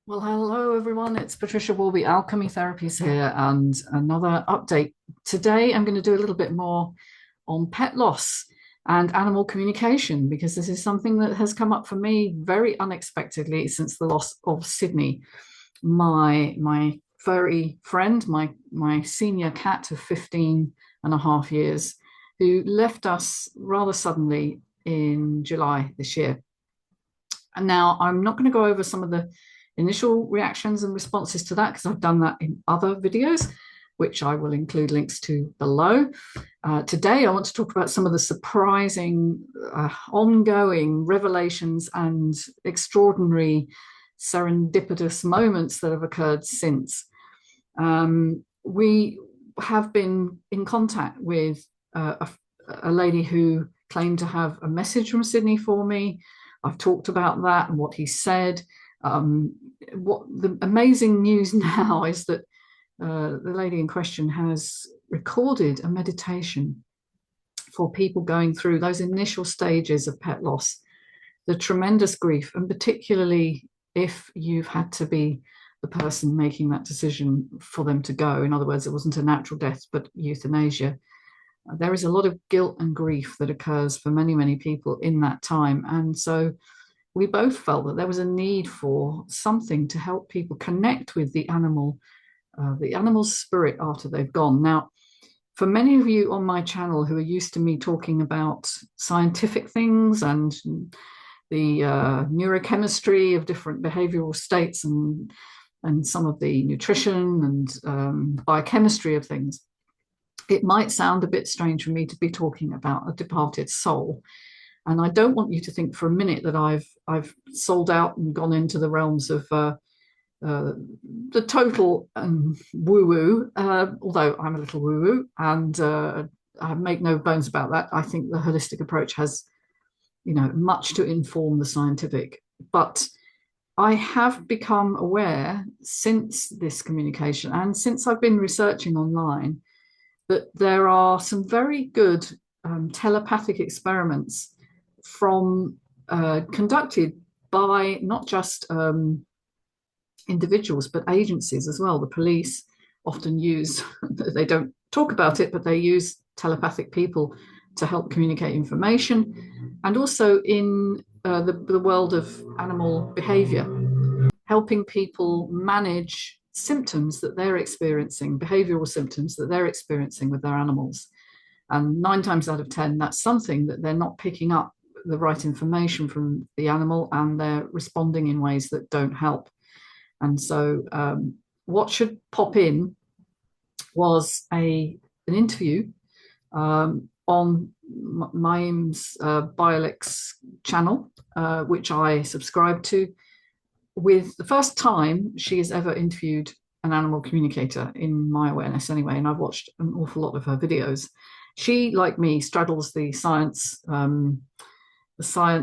Well, hello everyone. It's Patricia Warby, Alchemy Therapies here, and another update. Today, I'm going to do a little bit more on pet loss and animal communication because this is something that has come up for me very unexpectedly since the loss of Sidney, my furry friend, my senior cat of 15 and a half years, who left us rather suddenly in July this year. And now I'm not going to go over some of the initial reactions and responses to that because I've done that in other videos, which I will include links to below. Today, I want to talk about some of the surprising, ongoing revelations and extraordinary serendipitous moments that have occurred since. We have been in contact with a lady who claimed to have a message from Sidney for me. I've talked about that and what he said. What the amazing news now is that the lady in question has recorded a meditation for people going through those initial stages of pet loss, the tremendous grief, and particularly if you've had to be the person making that decision for them to go. In other words, it wasn't a natural death, but euthanasia. There is a lot of guilt and grief that occurs for many, many people in that time. And so we both felt that there was a need for something to help people connect with the animal's spirit after they've gone. Now, for many of you on my channel who are used to me talking about scientific things and the neurochemistry of different behavioral states and some of the nutrition and biochemistry of things, it might sound a bit strange for me to be talking about a departed soul. And I don't want you to think for a minute that I've sold out and gone into the realms of the total woo-woo, although I'm a little woo-woo, and I make no bones about that. I think the holistic approach has, much to inform the scientific. But I have become aware since this communication and since I've been researching online that there are some very good telepathic experiments from conducted by not just individuals but agencies as well. The police often use they don't talk about it, but they use telepathic people to help communicate information, and also in the world of animal behavior, helping people manage symptoms that they're experiencing, behavioral symptoms that they're experiencing with their animals. And 9 times out of 10, that's something that they're not picking up the right information from the animal, and they're responding in ways that don't help. And so what should pop in was an interview on Maim's Bialik's channel, which I subscribe to, with the first time she has ever interviewed an animal communicator, in my awareness anyway, and I've watched an awful lot of her videos. She, like me, straddles the science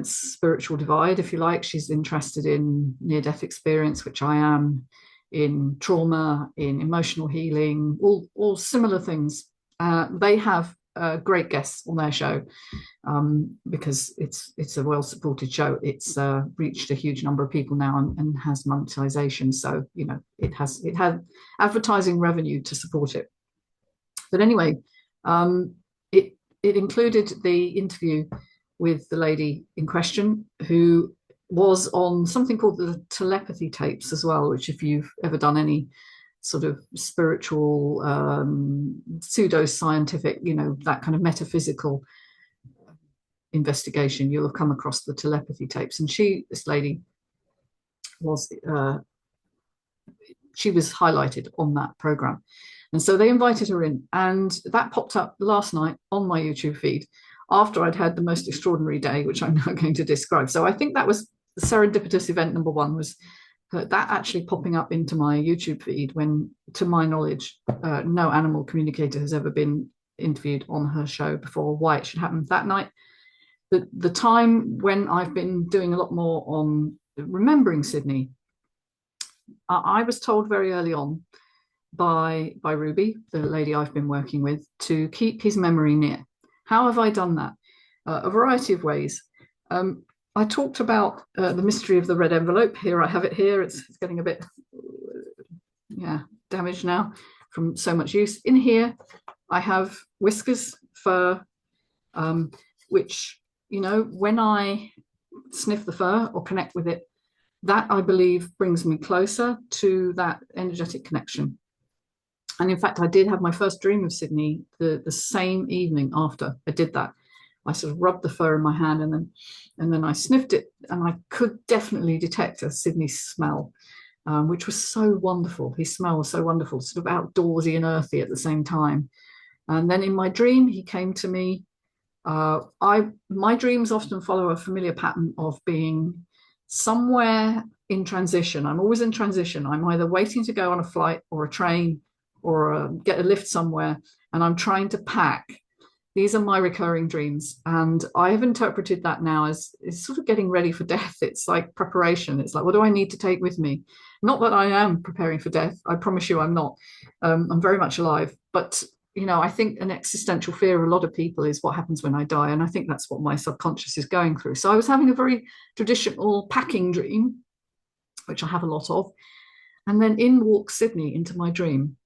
spiritual divide, if you like. She's interested in near-death experience, which I am, in trauma, in emotional healing, all similar things. They have great guests on their show because it's a well-supported show. It's reached a huge number of people now and has monetization. So, it had advertising revenue to support it. But anyway, it included the interview with the lady in question, who was on something called the Telepathy tapes as well, which, if you've ever done any sort of spiritual, pseudo-scientific, that kind of metaphysical investigation, you'll have come across the Telepathy tapes. And this lady was highlighted on that program. And so they invited her in, and that popped up last night on my YouTube feed after I'd had the most extraordinary day, which I'm now going to describe. So I think that was the serendipitous event number one, was that actually popping up into my YouTube feed when, to my knowledge, no animal communicator has ever been interviewed on her show before. Why it should happen that night. The time when I've been doing a lot more on remembering Sidney, I was told very early on by Ruby, the lady I've been working with, to keep his memory near. How have I done that? A variety of ways. I talked about the mystery of the red envelope. Here I have it here. It's getting a bit, yeah, damaged now from so much use. In here, I have whiskers, fur, which, you know, when I sniff the fur or connect with it, that I believe brings me closer to that energetic connection. And in fact, I did have my first dream of Sidney the same evening after I did that. I sort of rubbed the fur in my hand and then I sniffed it, and I could definitely detect a Sidney smell, which was so wonderful. His smell was so wonderful, sort of outdoorsy and earthy at the same time. And then in my dream, he came to me. My dreams often follow a familiar pattern of being somewhere in transition. I'm always in transition. I'm either waiting to go on a flight or a train or get a lift somewhere, and I'm trying to pack. These are my recurring dreams, and I have interpreted that now as it's sort of getting ready for death. It's like preparation. It's like, what do I need to take with me? Not that I am preparing for death. I promise you, I'm not. I'm very much alive, but you know, I think an existential fear of a lot of people is what happens when I die. And I think that's what my subconscious is going through. So I was having a very traditional packing dream, which I have a lot of. And then in walks Sidney into my dream.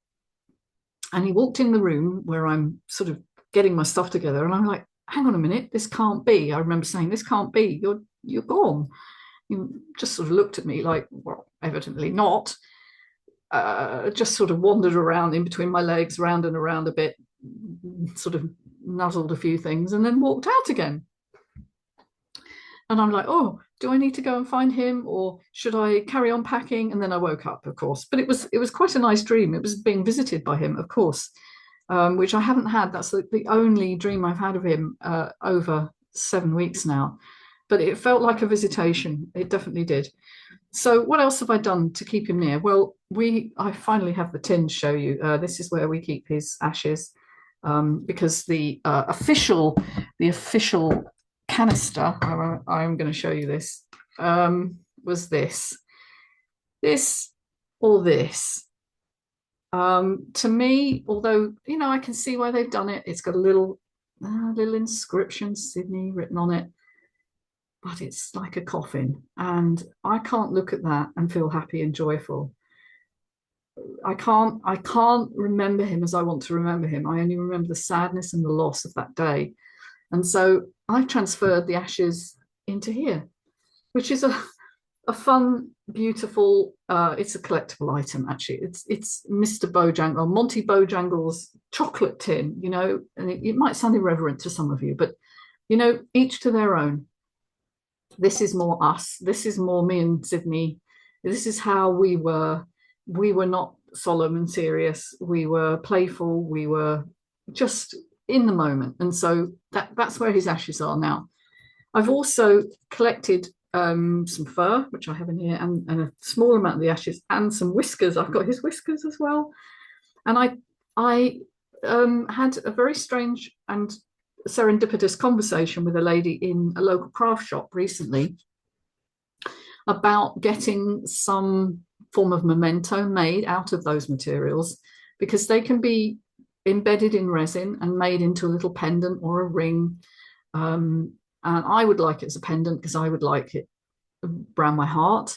And he walked in the room where I'm sort of getting my stuff together. And I'm like, hang on a minute, this can't be. I remember saying, this can't be. You're gone. You just sort of looked at me like, well, evidently not. Just sort of wandered around in between my legs, round and around a bit, sort of nuzzled a few things, and then walked out again. And I'm like, oh, do I need to go and find him, or should I carry on packing? And then I woke up, of course. But it was quite a nice dream. It was being visited by him, of course, which I haven't had. That's the only dream I've had of him over 7 weeks now. But it felt like a visitation. It definitely did. So what else have I done to keep him near? Well, I finally have the tin to show you. This is where we keep his ashes, because the official canister, I'm going to show you this, was this or this. To me, although, you know, I can see why they've done it. It's got a little inscription, Sidney, written on it. But it's like a coffin, and I can't look at that and feel happy and joyful. I can't remember him as I want to remember him. I only remember the sadness and the loss of that day. And so I transferred the ashes into here, which is a fun, beautiful, it's a collectible item actually. It's Mr. Bojangle, Monty Bojangle's chocolate tin, you know, and it might sound irreverent to some of you, but you know, each to their own. This is more us. This is more me and Sidney. This is how we were. We were not solemn and serious. We were playful. We were just in the moment. And so that's where his ashes are now. I've also collected some fur, which I have in here, and a small amount of the ashes, and some whiskers. I've got his whiskers as well. And I had a very strange and serendipitous conversation with a lady in a local craft shop recently about getting some form of memento made out of those materials, because they can be embedded in resin and made into a little pendant or a ring. And I would like it as a pendant because I would like it around my heart.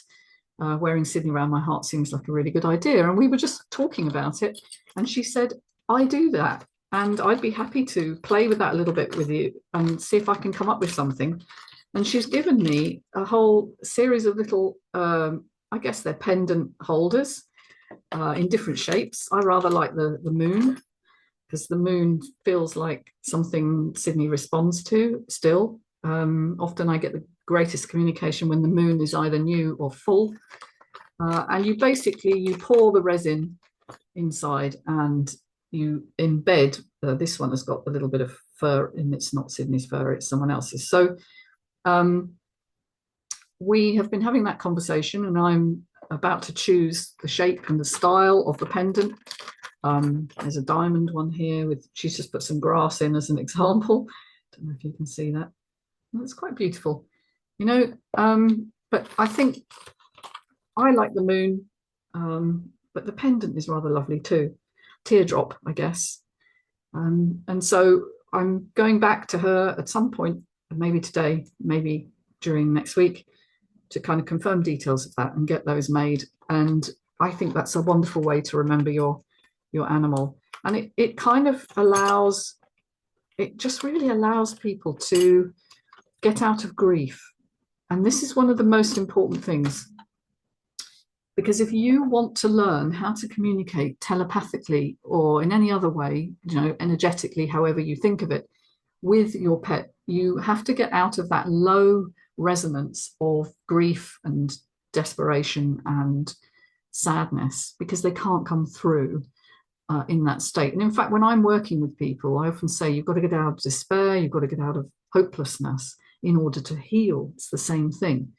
Wearing Sidney around my heart seems like a really good idea. And we were just talking about it. And she said, I do that. And I'd be happy to play with that a little bit with you and see if I can come up with something. And she's given me a whole series of little, I guess they're pendant holders in different shapes. I rather like the moon, because the moon feels like something Sidney responds to still. Often I get the greatest communication when the moon is either new or full. And you pour the resin inside and you embed. This one has got a little bit of fur, and it's not Sidney's fur, it's someone else's. So we have been having that conversation, and I'm about to choose the shape and the style of the pendant. There's a diamond one here with, she's just put some grass in as an example. Don't know if you can see that. Well, it's quite beautiful, you know. But I think I like the moon, but the pendant is rather lovely too. Teardrop, I guess. And so I'm going back to her at some point, maybe today, maybe during next week to kind of confirm details of that and get those made. And I think that's a wonderful way to remember your animal. And it kind of allows, it just really allows people to get out of grief. And this is one of the most important things, because if you want to learn how to communicate telepathically or in any other way, energetically, however you think of it, with your pet, you have to get out of that low resonance of grief and desperation and sadness, because they can't come through in that state. And in fact, when I'm working with people, I often say you've got to get out of despair, you've got to get out of hopelessness in order to heal. It's the same thing,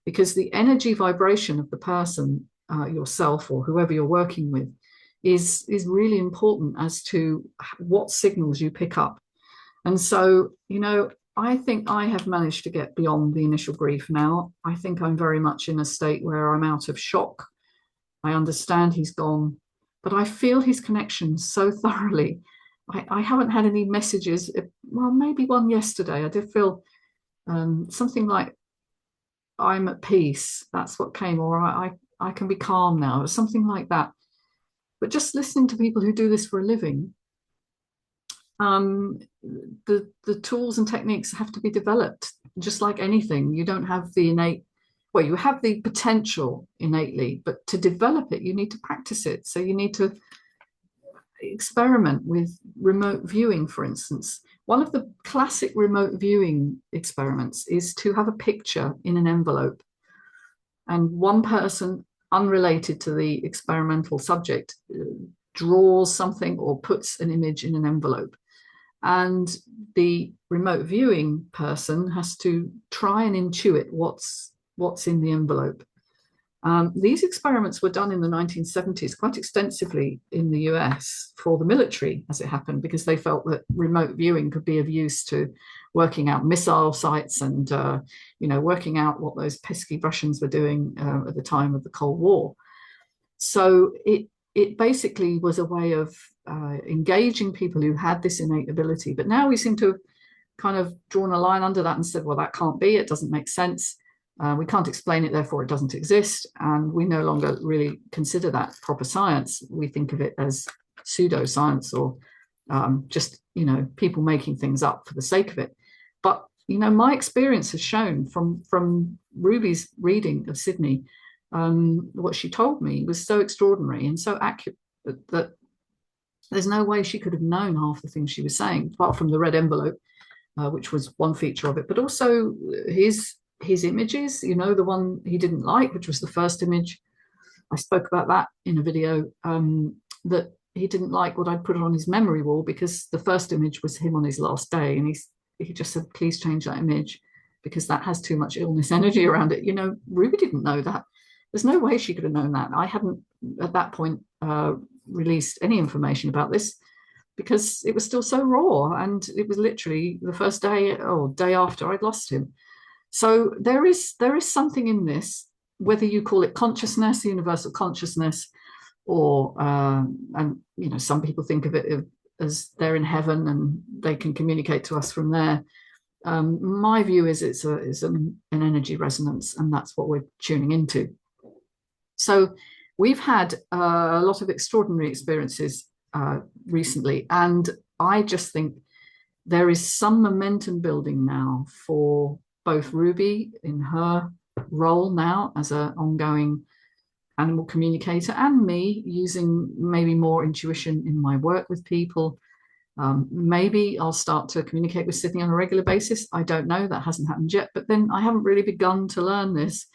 because the energy vibration of the person, yourself or whoever you're working with, is really important as to what signals you pick up. And so, I think I have managed to get beyond the initial grief now. I think I'm very much in a state where I'm out of shock. I understand he's gone, but I feel his connection so thoroughly. I haven't had any messages. Well, maybe one yesterday. I did feel something like, I'm at peace. That's what came, or I can be calm now, or something like that. But just listening to people who do this for a living, the tools and techniques have to be developed. Just like anything, you don't have the innate, well, you have the potential innately, but to develop it, you need to practice it. So you need to experiment with remote viewing, for instance. One of the classic remote viewing experiments is to have a picture in an envelope, and one person unrelated to the experimental subject draws something or puts an image in an envelope. And the remote viewing person has to try and intuit what's in the envelope. These experiments were done in the 1970s quite extensively in the US for the military, as it happened, because they felt that remote viewing could be of use to working out missile sites and, working out what those pesky Russians were doing at the time of the Cold War. So it basically was a way of engaging people who had this innate ability. But now we seem to have kind of drawn a line under that and said, well, that can't be, it doesn't make sense. We can't explain it, therefore it doesn't exist. And we no longer really consider that proper science. We think of it as pseudoscience or just, people making things up for the sake of it. But, my experience has shown from Ruby's reading of Sidney, what she told me was so extraordinary and so accurate that there's no way she could have known half the things she was saying, apart from the red envelope, which was one feature of it, but also his images, the one he didn't like, which was the first image. I spoke about that in a video, that he didn't like what I'd put on his memory wall, because the first image was him on his last day. And he just said, please change that image because that has too much illness energy around it. Ruby didn't know that. There's no way she could have known that. I hadn't at that point released any information about this because it was still so raw. And it was literally the first day or day after I'd lost him. So there is something in this, whether you call it consciousness, universal consciousness, or some people think of it as they're in heaven and they can communicate to us from there. My view is it's an energy resonance, and that's what we're tuning into. So we've had a lot of extraordinary experiences recently, and I just think there is some momentum building now for both Ruby in her role now as an ongoing animal communicator, and me using maybe more intuition in my work with people. Maybe I'll start to communicate with Sidney on a regular basis. I don't know, that hasn't happened yet, but then I haven't really begun to learn this.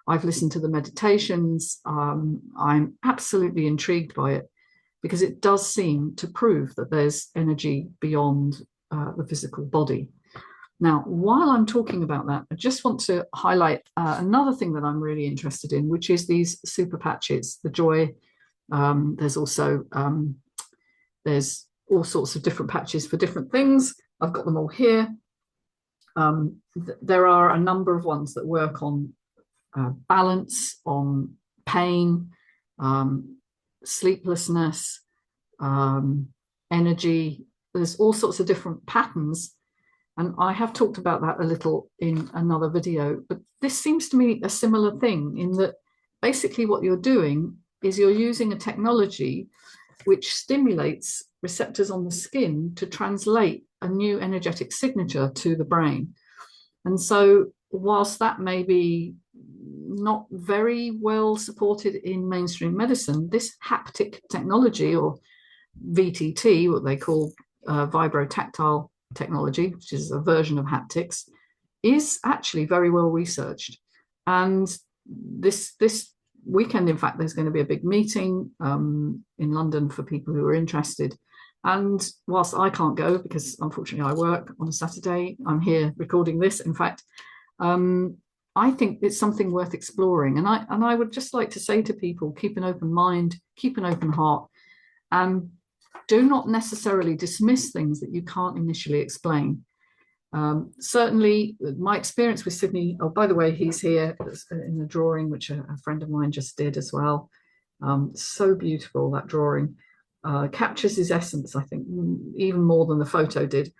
I've listened to the meditations. I'm absolutely intrigued by it because it does seem to prove that there's energy beyond the physical body. Now, while I'm talking about that, I just want to highlight another thing that I'm really interested in, which is these super patches, the joy. There's also, there's all sorts of different patches for different things. I've got them all here. There are a number of ones that work on balance, on pain, sleeplessness, energy. There's all sorts of different patterns. And I have talked about that a little in another video, but this seems to me a similar thing in that basically what you're doing is you're using a technology which stimulates receptors on the skin to translate a new energetic signature to the brain. And so whilst that may be not very well supported in mainstream medicine, this haptic technology, or VTT, what they call vibrotactile technology, which is a version of haptics, is actually very well researched. And this weekend, in fact, there's going to be a big meeting in London for people who are interested. And whilst I can't go because unfortunately I work on a Saturday, I'm here recording this. In fact, I think it's something worth exploring. And I would just like to say to people, keep an open mind, keep an open heart, and do not necessarily dismiss things that you can't initially explain. Certainly, my experience with Sidney, oh, by the way, he's here in the drawing, which a friend of mine just did as well. So beautiful, that drawing. Captures his essence, I think, even more than the photo did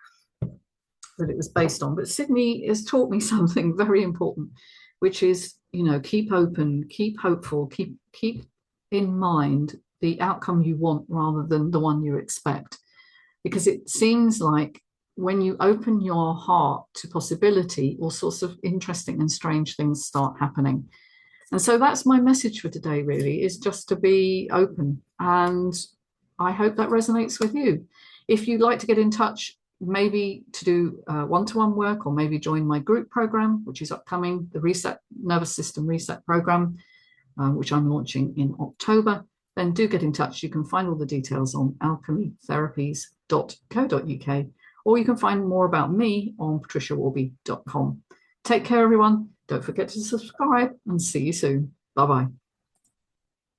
that it was based on. But Sidney has taught me something very important, which is, you know, keep open, keep hopeful, keep in mind the outcome you want rather than the one you expect. Because it seems like when you open your heart to possibility, all sorts of interesting and strange things start happening. And so that's my message for today, really, is just to be open. And I hope that resonates with you. If you'd like to get in touch, maybe to do one-to-one work, or maybe join my group program, which is upcoming, the Reset Nervous System Reset program, which I'm launching in October, then do get in touch. You can find all the details on alchemytherapies.co.uk, or you can find more about me on patriciawarby.com. Take care, everyone. Don't forget to subscribe, and see you soon. Bye-bye.